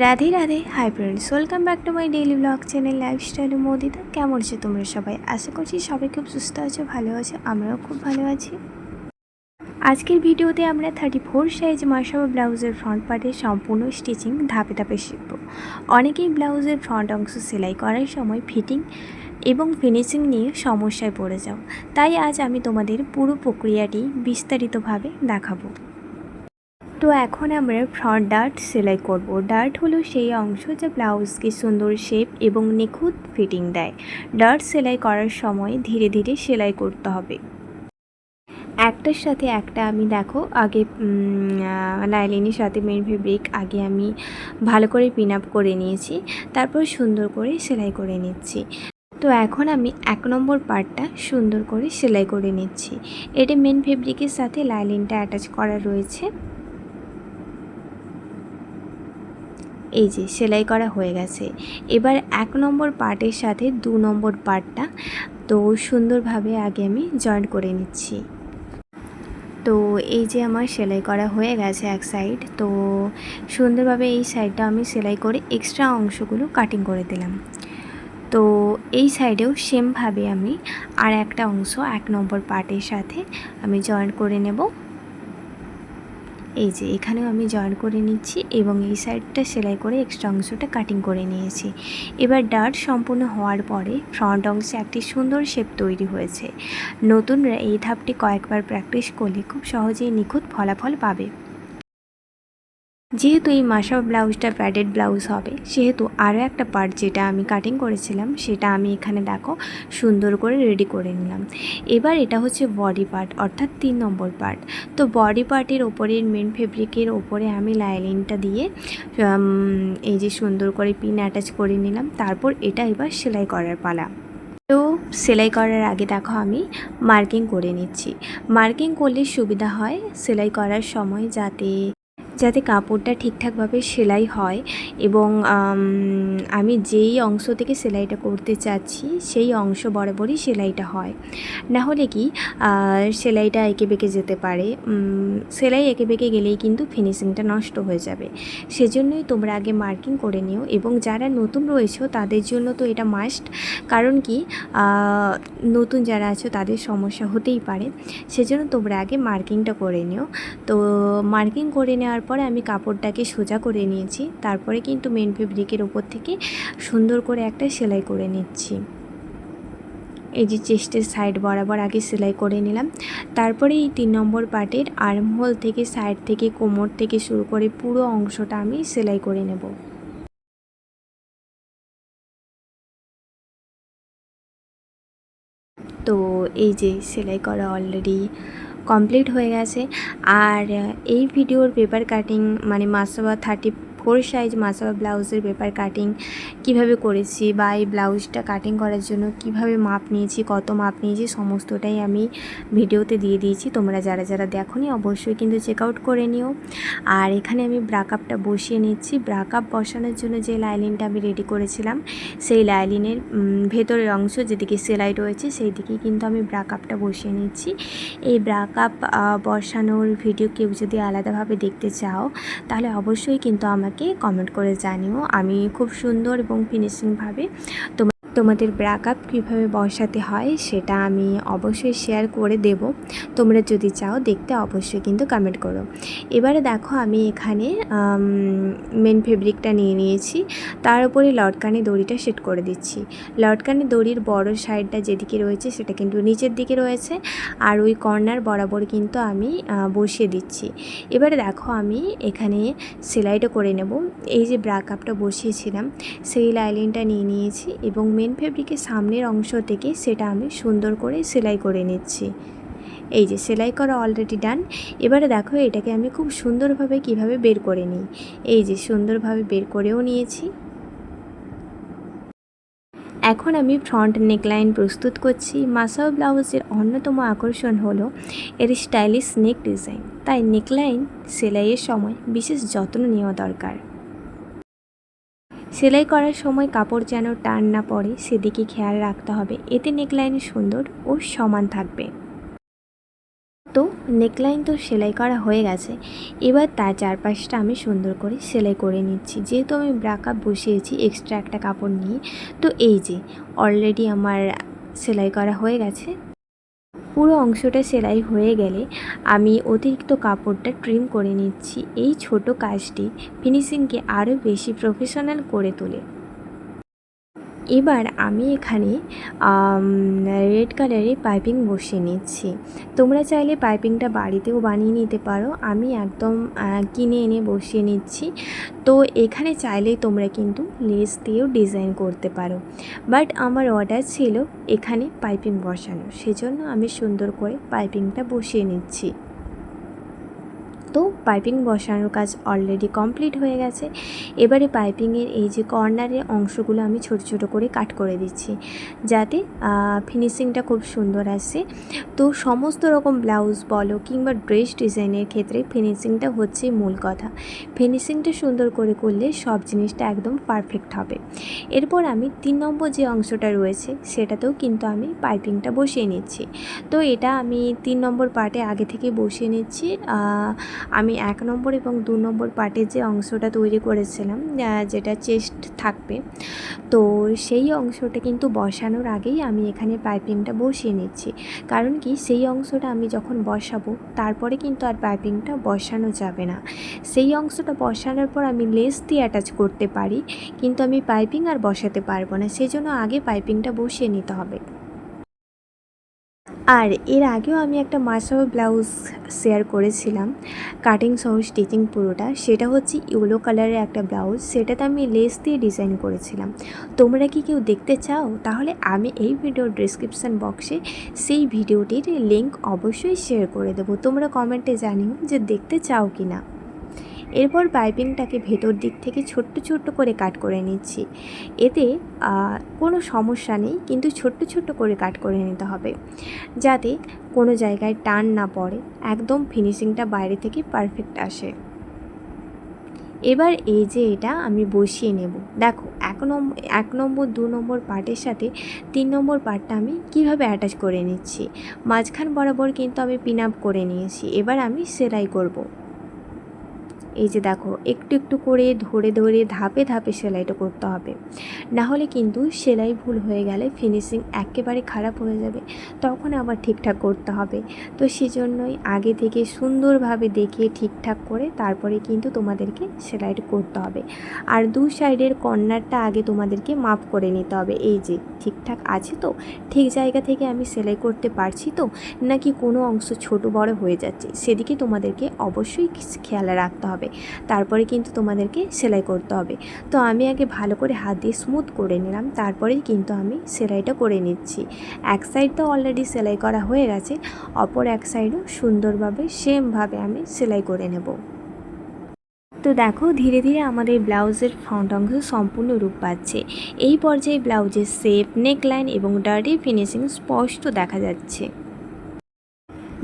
Radhe Radhe. Hi friends, welcome back to my daily blog channel lifestyle Modita. কেমন আছো তোমরা সবাই? আশা করছি সবাই খুব সুস্থ আছো, ভালো আছো। আমরাও খুব ভালো আছি। আজকের ভিডিওতে আমরা 34 সাইজ মাসাবা ব্লাউজের ফ্রন্ট পার্টের সম্পূর্ণ স্টিচিং ধাপে ধাপে শিখব। অনেকেই ব্লাউজের ফ্রন্ট অংশ সেলাই করার সময় ফিটিং এবং ফিনিশিং নিয়ে সমস্যায় পড়ে যাও। তাই আজ আমি তোমাদের পুরো প্রক্রিয়াটি বিস্তারিতভাবে দেখাবো। তো এখন আমরা ফ্রন্ট ডার্ট সেলাই করব। ডার্ট হলো সেই অংশ যা ব্লাউজকে সুন্দর শেপ এবং নিখুঁত ফিটিং দেয়। ডার্ট সেলাই করার সময় ধীরে ধীরে সেলাই করতে হবে। একটার সাথে একটা আমি দেখো আগে লাইলিনের সাথে মেন ফেব্রিক আগে আমি ভালো করে পিন আপ করে নিয়েছি, তারপর সুন্দর করে সেলাই করে নিচ্ছি। তো এখন আমি 1 নম্বর পার্টটা সুন্দর করে সেলাই করে নিচ্ছি। এটা মেন ফেব্রিকের সাথে লাইলিনটা অ্যাটাচ করা রয়েছে। এই যে সেলাই করা হয়ে গেছে। এবার 1 নম্বর পার্টের সাথে 2 নম্বর পার্টটা তো সুন্দরভাবে আগে আমি জয়েন্ট করে নিচ্ছি। তো এই যে আমার সেলাই করা হয়ে গেছে এক সাইড, তো সুন্দরভাবে এই সাইডটা আমি সেলাই করে এক্সট্রা অংশগুলো কাটিং করে দিলাম। তো এই সাইডেও সেমভাবে আমি আর একটা অংশ 1 নম্বর পার্টের সাথে আমি জয়েন্ট করে নেব। এই যে এখানেও আমি জয়েন করে নিচ্ছি এবং এই সাইডটা সেলাই করে এক্সট্রা অংশটা কাটিং করে নিয়েছি। এবার ডার্ট সম্পূর্ণ হওয়ার পরে ফ্রন্ট অংশে একটি সুন্দর শেপ তৈরি হয়েছে। নতুনরা এই ধাপটি কয়েকবার প্র্যাকটিস করলে খুব সহজেই নিখুঁত ফলাফল পাবে। যেহেতু এই মাসাবা ব্লাউজটা প্যাডেড ব্লাউজ হবে, সেহেতু আরও একটা পার্ট যেটা আমি কাটিং করেছিলাম সেটা আমি এখানে দেখো সুন্দর করে রেডি করে নিলাম। এবার এটা হচ্ছে বডি পার্ট, অর্থাৎ 3 নম্বর পার্ট। তো বডি পার্টের ওপরের মেন ফেব্রিকের ওপরে আমি লাইলিনটা দিয়ে এই যে সুন্দর করে পিন অ্যাটাচ করে নিলাম। তারপর এটা এবার সেলাই করার পালা। তো সেলাই করার আগে দেখো আমি মার্কিং করে নিচ্ছি। মার্কিং করলে সুবিধা হয় সেলাই করার সময়, যাতে কাপড়টা ঠিকঠাকভাবে সেলাই হয় এবং আমি যেই অংশ থেকে সেলাইটা করতে চাচ্ছি সেই অংশ বরাবরই সেলাইটা হয়। না হলে কি সেলাইটা এঁকে বেঁকে যেতে পারে। সেলাই এঁকে বেঁকে গেলেই কিন্তু ফিনিশিংটা নষ্ট হয়ে যাবে। সেজন্যই তোমরা আগে মার্কিং করে নিও, এবং যারা নতুন রয়েছো তাদের জন্য তো এটা মাস্ট। কারণ কি নতুন যারা আছো তাদের সমস্যা হতেই পারে, সেজন্য তোমরা আগে মার্কিংটা করে নিও। তো মার্কিং করে নেওয়ার পরে আমি কাপড়টাকে সোজা করে নিয়েছি। তারপরে কিন্তু মেন ফেব্রিকের উপর থেকে সুন্দর করে একটা সেলাই করে নিচ্ছি। এই যে চেস্টের সাইড বরাবর আগে সেলাই করে নিলাম। তারপরে এই 3 নম্বর পার্টের আর্মহোল থেকে সাইড থেকে কোমর থেকে শুরু করে পুরো অংশটা আমি সেলাই করে নেব। তো এই যে সেলাই করা অলরেডি কমপ্লিট হয়ে গেছে। আর এই ভিডিওর পেপার কাটিং মানে মাসাবা 34 সাইজ মাসাবা ব্লাউজের পেপার কাটিং কিভাবে করেছি, বা এই ব্লাউজটা কাটিং করার জন্য কিভাবে মাপ নিয়েছি, কত মাপ নিয়েছি, সমস্তটাই আমি ভিডিওতে দিয়ে দিয়েছি। তোমরা যারা যারা দেখোনি অবশ্যই কিন্তু চেক আউট করে নিও। আর এখানে আমি ব্রাকআপটা বসিয়ে নিচ্ছি। ব্রাকআপ বসানোর জন্য যে লাইলিনটা আমি রেডি করেছিলাম, সেই লাইলিনের ভেতরের অংশ যেদিকে সেলাই রয়েছে সেই দিকেই কিন্তু আমি ব্রাকআপটা বসিয়ে নিচ্ছি। এই ব্রাকআপ বসানোর ভিডিও কেউ যদি আলাদাভাবে দেখতে চাও তাহলে অবশ্যই কিন্তু আমাকে কমেন্ট করে জানিও। আমি খুব সুন্দর এবং ফিনিশিংভাবে তোমাদের ব্রাকআপ কীভাবে বসাতে হয় সেটা আমি অবশ্যই শেয়ার করে দেব। তোমরা যদি চাও দেখতে অবশ্যই কিন্তু কমেন্ট করো। এবারে দেখো আমি এখানে মেন ফেব্রিকটা নিয়ে নিয়েছি, তার উপরে লটকানি দড়িটা সেট করে দিচ্ছি। লটকানি দড়ির বড় সাইডটা যেদিকে রয়েছে সেটা কিন্তু নিচের দিকে রয়েছে, আর ওই কর্নার বরাবর কিন্তু আমি বসিয়ে দিচ্ছি। এবারে দেখো আমি এখানে সেলাইটা করে নেব। এই যে ব্রাকআপটা বসিয়েছিলাম সেই লাইলিনটা নিয়ে নিয়েছি এবং মেন ফেব্রিকের সামনের অংশ থেকে সেটা আমি সুন্দর করে সেলাই করে নিচ্ছি। এই যে সেলাই করা অলরেডি ডান। এবারে দেখো এটাকে আমি খুব সুন্দরভাবে কিভাবে বের করে নিই। এই যে সুন্দরভাবে বের করেও নিয়েছি। এখন আমি ফ্রন্ট নেকলাইন প্রস্তুত করছি। মাসাবা ব্লাউজের অন্যতম আকর্ষণ হলো এর স্টাইলিশ নেক ডিজাইন, তাই নেকলাইন সেলাইয়ের সময় বিশেষ যত্ন নেওয়া দরকার। সেলাই করার সময় কাপড় যেন টান না পড়ে সেদিকে খেয়াল রাখতে হবে, এতে নেকলাইন সুন্দর ও সমান থাকবে। তো নেকলাইন তো সেলাই করা হয়ে গেছে, এবার তার চারপাশটা আমি সুন্দর করে সেলাই করে নিচ্ছি। যেহেতু আমি ব্রাকআপ বসিয়েছি এক্সট্রা একটা কাপড় নিয়ে, তো এই যে অলরেডি আমার সেলাই করা হয়ে গেছে। পুরো অংশটা সেলাই হয়ে গেলে আমি অতিরিক্ত কাপড়টা ট্রিম করে নিচ্ছি। এই ছোট কাজটি ফিনিশিংকে আরও বেশি প্রফেশনাল করে তোলে। এবার আমি এখানে রেড কালারের পাইপিং বসিয়ে নিচ্ছি। তোমরা চাইলে পাইপিংটা বাড়িতেও বানিয়ে নিতে পারো, আমি একদম কিনে এনে বসিয়ে নিচ্ছি। তো এখানে চাইলেই তোমরা কিন্তু লেস দিয়েও ডিজাইন করতে পারো, বাট আমার অর্ডার ছিল এখানে পাইপিং বসানো, সেজন্য আমি সুন্দর করে পাইপিংটা বসিয়ে নিচ্ছি। তো পাইপিং বসানোর কাজ অলরেডি কমপ্লিট হয়ে গেছে। এবারে পাইপিংয়ের এই যে কর্নারের অংশগুলো আমি ছোট ছোট করে কাট করে দিচ্ছি, যাতে ফিনিশিংটা খুব সুন্দর আসে। তো সমস্ত রকম ব্লাউজ বলো কিংবা ড্রেস ডিজাইনের ক্ষেত্রে ফিনিশিংটা হচ্ছে মূল কথা। ফিনিশিংটা সুন্দর করে করলে সব জিনিসটা একদম পারফেক্ট হবে। এরপর আমি 3 নম্বর যে অংশটা রয়েছে সেটাতেও কিন্তু আমি পাইপিংটা বসিয়ে নিচ্ছি। তো এটা আমি 3 নম্বর পার্টে আগে থেকে বসিয়ে নিচ্ছি। আমি 1 নম্বর এবং 2 নম্বর পার্টের যে অংশটা তৈরি করেছিলাম, যেটা চেস্ট থাকবে, তো সেই অংশটা কিন্তু বসানোর আগেই আমি এখানে পাইপিংটা বসিয়ে নিচ্ছি। কারণ কি, সেই অংশটা আমি যখন বসাবো তারপরে কিন্তু আর পাইপিংটা বসানো যাবে না। সেই অংশটা বসানোর পর আমি লেস দিয়ে অ্যাটাচ করতে পারি, কিন্তু আমি পাইপিং আর বসাতে পারবো না, সেজন্য আগে পাইপিংটা বসিয়ে নিতে হবে। আর এর আগেও আমি একটা মাসাও ব্লাউজ শেয়ার করেছিলাম কাটিং সহ স্টিচিং পুরোটা, সেটা হচ্ছে ইয়েলো কালারের একটা ব্লাউজ, সেটাতে আমি লেস দিয়ে ডিজাইন করেছিলাম। তোমরা কি কেউ দেখতে চাও? তাহলে আমি এই ভিডিওর ডেসক্রিপশান বক্সে সেই ভিডিওটির লিঙ্ক অবশ্যই শেয়ার করে দেবো, তোমরা কমেন্টে জানিও যে দেখতে চাও কি না। এরপর পাইপিংটাকে ভেতর দিক থেকে ছোট্ট ছোট্ট করে কাট করে নিচ্ছি। এতে কোনো সমস্যা নেই, কিন্তু ছোট্ট ছোট্ট করে কাট করে নিতে হবে, যাতে কোনো জায়গায় টান না পড়ে, একদম ফিনিশিংটা বাইরে থেকে পারফেক্ট আসে। এবার এই যে এটা আমি বসিয়ে নেব। দেখো 1 নম্বর 2 নম্বর পার্টের সাথে 3 নম্বর পার্টটা আমি কিভাবে অ্যাটাচ করে নিচ্ছি। মাঝখান বরাবর কিন্তু আমি পিন আপ করে নিয়েছি। এবার আমি সেলাই করব। এই যে দেখো, একটু একটু করে ধরে ধরে ধাপে ধাপে সেলাইটা করতে হবে, না হলে কিন্তু সেলাই ভুল হয়ে গেলে ফিনিশিং একেবারে খারাপ হয়ে যাবে, তখন আবার ঠিকঠাক করতে হবে। তো সেজন্যই আগে থেকে সুন্দরভাবে দেখে ঠিকঠাক করে তারপরে কিন্তু তোমাদেরকে সেলাইটা করতে হবে। আর 2 সাইডের কর্নারটা আগে তোমাদেরকে মাপ করে নিতে হবে। এই যে ঠিকঠাক আছে তো, ঠিক জায়গা থেকে আমি সেলাই করতে পারছি তো, নাকি কোনো অংশ ছোট বড় হয়ে যাচ্ছে, সেদিকে তোমাদেরকে অবশ্যই খেয়াল রাখতে হবে। তারপরে কিন্তু তোমাদেরকে সেলাই করতে হবে। তো আমি আগে ভালো করে হাত দিয়ে স্মুথ করে নিলাম, তারপরেই কিন্তু আমি সেলাইটা করে নিচ্ছি। এক সাইড তো অলরেডি সেলাই করা হয়ে গেছে, অপর এক সাইডও সুন্দরভাবে সেমভাবে আমি সেলাই করে নেব। তো দেখো, ধীরে ধীরে আমাদের ব্লাউজের ফ্রন্ট অংশ সম্পূর্ণ রূপ পাচ্ছে। এই পর্যায়ে ব্লাউজের শেপ, নেকলাইন এবং ডার্টি ফিনিশিং স্পষ্ট দেখা যাচ্ছে।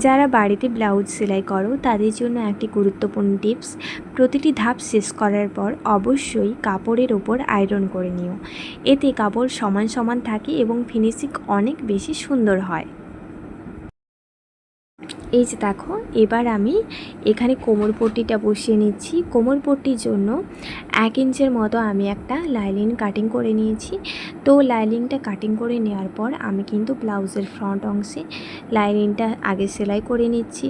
যারা বাড়িতে ব্লাউজ সেলাই করো তাদের জন্য একটি গুরুত্বপূর্ণ টিপস, প্রতিটি ধাপ শেষ করার পর অবশ্যই কাপড়ের ওপর আয়রন করে নিও। এতে কাপড় সমান সমান থাকে এবং ফিনিশিং অনেক বেশি সুন্দর হয়। এই যে দেখো, এবার আমি এখানে কোমর পট্টিটা বসিয়ে নিচ্ছি। কোমর পট্টির জন্য 1 ইঞ্চের মতো আমি একটা লাইনিং কাটিং করে নিয়েছি। তো লাইনিংটা কাটিং করে নেওয়ার পর আমি কিন্তু ব্লাউজের ফ্রন্ট অংশে লাইনিংটা আগে সেলাই করে নিচ্ছি।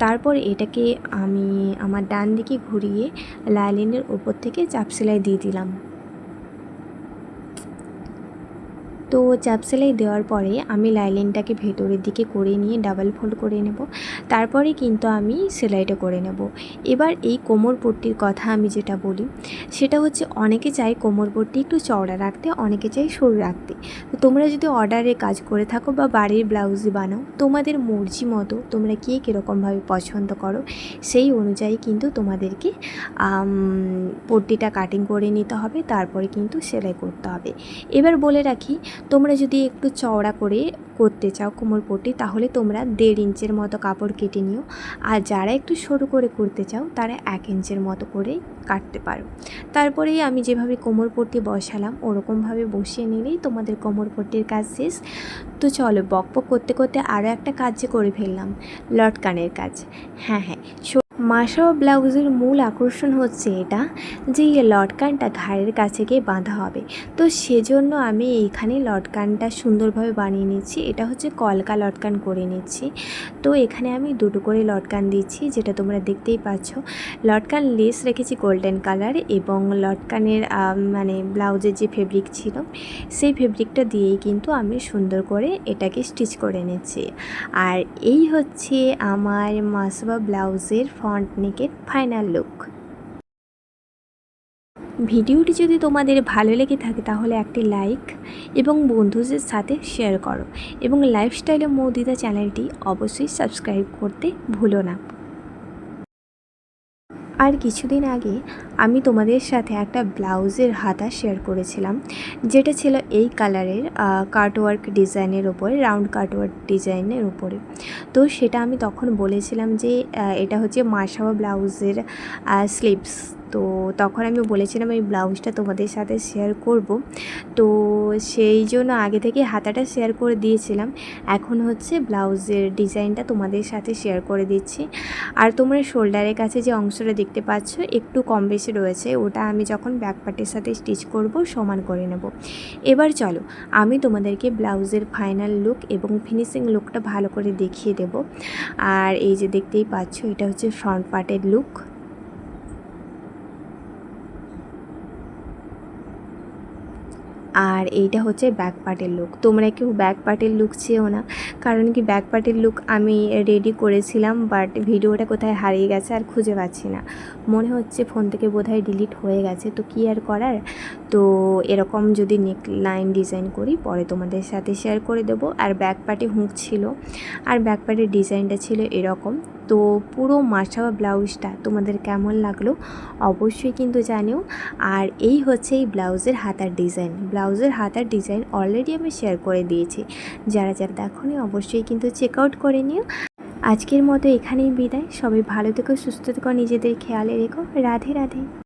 তারপর এটাকে আমি আমার ডান দিকে ঘুরিয়ে লাইনিংয়ের উপর থেকে চাপ সেলাই দিয়ে দিলাম। তো চাপ সেলাই দেওয়ার পরে আমি লাইনিংটাকে ভেতরের দিকে করে নিয়ে ডাবল ফোল্ড করে নেব, তারপরে কিন্তু আমি সেলাইটা করে নেব। এবার এই কোমর পট্টির কথা আমি যেটা বলি সেটা হচ্ছে, অনেকে চায় কোমর পট্টি একটু চওড়া রাখতে, অনেকে চায় সরু রাখতে। তো তোমরা যদি অর্ডারে কাজ করে থাকো বা বাড়ির ব্লাউজই বানাও, তোমাদের মর্জি মতো তোমরা কে কীরকমভাবে পছন্দ করো সেই অনুযায়ী কিন্তু তোমাদেরকে পট্টিটা কাটিং করে নিতে হবে, তারপরে কিন্তু সেলাই করতে হবে। এবার বলে রাখি, তোমরা যদি একটু চওড়া করে করতে চাও কোমর পট্টি তাহলে তোমরা 1.5 ইঞ্চের মতো কাপড় কেটে নিও, আর যারা একটু সরু করে করতে চাও তারা 1 ইঞ্চের মতো করে কাটতে পারো। তারপরেই আমি যেভাবে কোমর পট্টি বসালাম ওরকমভাবে বসিয়ে নিলেই তোমাদের কোমর পট্টির কাজ শেষ। তো চলো বকবক করতে করতে আরও একটা কাজ যে করে ফেললাম, লটকানের কাজ। হ্যাঁ, মাসাও ব্লাউজের মূল আকর্ষণ হচ্ছে এটা যে এই লটকানটা ঘাড়ের কাছে গিয়ে বাঁধা হবে। তো সেজন্য আমি এইখানে লটকানটা সুন্দরভাবে বানিয়ে নিচ্ছি। এটা হচ্ছে কলকা লটকান করে নিচ্ছি। তো এখানে আমি দুটো করে লটকান দিচ্ছি, যেটা তোমরা দেখতেই পাচ্ছ। লটকান লেস রেখেছি গোল্ডেন কালার, এবং লটকানের মানে ব্লাউজের যে ফেব্রিক ছিল সেই ফেব্রিকটা দিয়েই কিন্তু আমি সুন্দর করে এটাকে স্টিচ করে নিচ্ছি। আর এই হচ্ছে আমার মাসবা ব্লাউজের ফ্রন্ট নেকের ফাইনাল লুক। ভিডিওটি যদি তোমাদের ভালো লেগে থাকে তাহলে একটি লাইক এবং বন্ধুদের সাথে শেয়ার করো, এবং লাইফস্টাইল মৌদিদা চ্যানেলটি অবশ্যই সাবস্ক্রাইব করতে ভুলো না। আর কিছুদিন আগে আমি তোমাদের সাথে একটা ব্লাউজের হাতা শেয়ার করেছিলাম, যেটা ছিল এই কালারের কাটওয়ার্ক ডিজাইনের ওপরে, রাউন্ড কাটওয়ার্ক ডিজাইনের উপরে। তো সেটা আমি তখন বলেছিলাম যে এটা হচ্ছে মাসাওয়া ব্লাউজের স্লিভস। তো তখন আমি বলেছিলাম এই ব্লাউজটা তোমাদের সাথে শেয়ার করব। তো সেই জন্য আগে থেকে হাতাটা শেয়ার করে দিয়েছিলাম, এখন হচ্ছে ব্লাউজের ডিজাইনটা তোমাদের সাথে শেয়ার করে দিচ্ছি। আর তোমরা শোল্ডারের কাছে যে অংশটা দেখতে পাচ্ছ একটু কম বেশি রয়েছে, ওটা আমি যখন ব্যাক পার্টের সাথে স্টিচ করব সমান করে নেব। এবার চলো আমি তোমাদেরকে ব্লাউজের ফাইনাল লুক এবং ফিনিশিং লুকটা ভালো করে দেখিয়ে দেব। আর এই যে দেখতেই পাচ্ছ এটা হচ্ছে ফ্রন্ট পার্টের লুক, আর এইটা হচ্ছে ব্যাক পার্টের লুক। তোমরা কেউ ব্যাক পার্টের লুক চেয়েও না, কারণ কি ব্যাক পার্টের লুক আমি রেডি করেছিলাম, বাট ভিডিওটা কোথায় হারিয়ে গেছে আর খুঁজে পাচ্ছি না। মনে হচ্ছে ফোন থেকে বোধহয় ডিলিট হয়ে গেছে, তো কী আর করার। তো এরকম যদি নেক লাইন ডিজাইন করি পরে তোমাদের সাথে শেয়ার করে দেবো। আর ব্যাক পার্টে হুঁক ছিল, আর ব্যাক পার্টের ডিজাইনটা ছিল এরকম। তো পুরো মাসাওয়া ব্লাউজটা তোমাদের কেমন লাগলো অবশ্যই কিন্তু জানিও। আর এই হচ্ছে এই ব্লাউজের হাতার ডিজাইন। ব্লাউজের হাতার ডিজাইন অলরেডি আমি শেয়ার করে দিয়েছি, যারা দেখোনি অবশ্যই কিন্তু চেক আউট করে নিও। আজকের মতো এখানেই বিদায়। সবাই ভালো থেকো, সুস্থ থেকো, নিজেদের খেয়ালে রেখো। রাধে রাধে।